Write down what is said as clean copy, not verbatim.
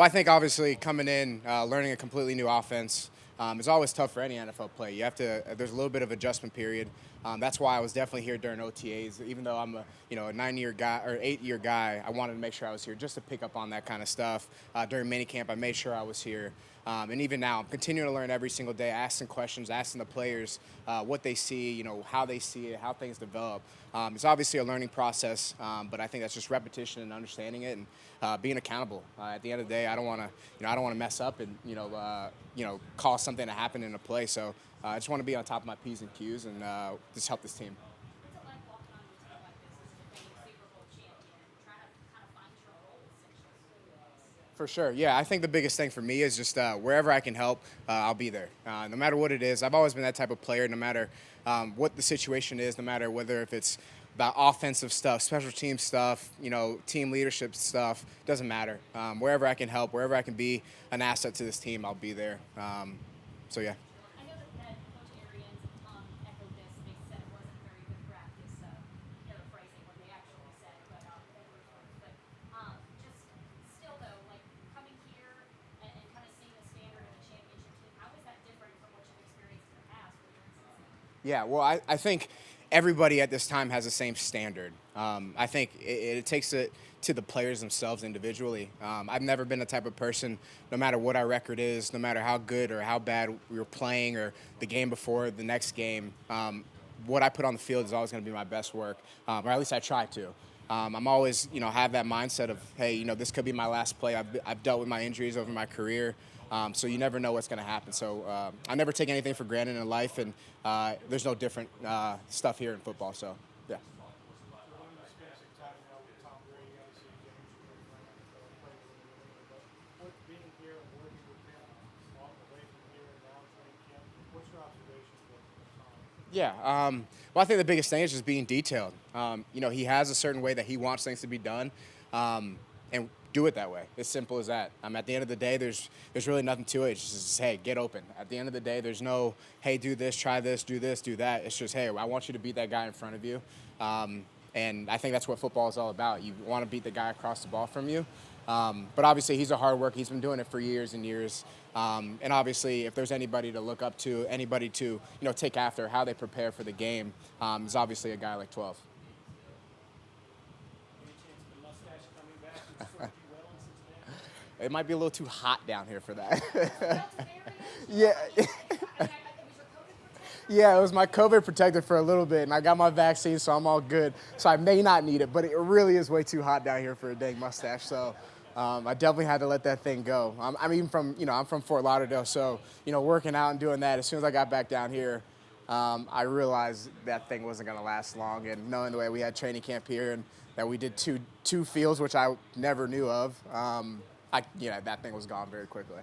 Well, I think obviously coming in, learning a completely new offense is always tough for any NFL player. You have to. There's a little bit of adjustment period. That's why I was definitely here during OTAs. Even though I'm a 9-year guy or 8-year guy, I wanted to make sure I was here just to pick up on that kind of stuff. During minicamp, I made sure I was here. And even now, I'm continuing to learn every single day, asking questions, asking the players what they see, how they see it, how things develop. It's obviously a learning process, but I think that's just repetition and understanding it and being accountable. At the end of the day, I don't want to mess up and cause something to happen in a play. So I just want to be on top of my P's and Q's and just help this team. What's it like walking onto a team like this as a defending Super Bowl champion, trying to kind of find your role essentially? For sure. Yeah, I think the biggest thing for me is just wherever I can help, I'll be there. No matter what it is. I've always been that type of player, no matter what the situation is, no matter whether if it's about offensive stuff, special team stuff, team leadership stuff, doesn't matter. Wherever I can help, wherever I can be an asset to this team, I'll be there. So, yeah. I know that Coach Arians echoed this. They said it wasn't a very good practice, paraphrasing what they actually said, but just still though, like coming here and kind of seeing the standard of the championship team, how is that different from what you've experienced in the past when you're in Cincinnati? Yeah, well, I think everybody at this time has the same standard. I think it takes it to the players themselves individually. I've never been the type of person, no matter what our record is, no matter how good or how bad we were playing or the game before the next game, what I put on the field is always going to be my best work, or at least I try to. I'm always, have that mindset of, hey, this could be my last play. I've dealt with my injuries over my career, so you never know what's going to happen. So I never take anything for granted in life, and there's no different stuff here in football. So, yeah. Yeah. Well, I think the biggest thing is just being detailed. He has a certain way that he wants things to be done, and do it that way. As simple as that. At the end of the day, there's really nothing to it. It's just, hey, get open. At the end of the day, there's no, hey, do this, try this, do that. It's just, hey, I want you to beat that guy in front of you. And I think that's what football is all about. You want to beat the guy across the ball from you. But obviously, he's a hard worker. He's been doing it for years and years. And obviously, if there's anybody to look up to, anybody to take after, how they prepare for the game, is obviously a guy like 12. It might be a little too hot down here for that. Yeah. Yeah, it was my COVID protector for a little bit, and I got my vaccine, so I'm all good. So I may not need it, but it really is way too hot down here for a dang mustache. So I definitely had to let that thing go. I'm from Fort Lauderdale, so working out and doing that. As soon as I got back down here, I realized that thing wasn't going to last long. And knowing the way we had training camp here and that we did two fields, which I never knew of, that thing was gone very quickly.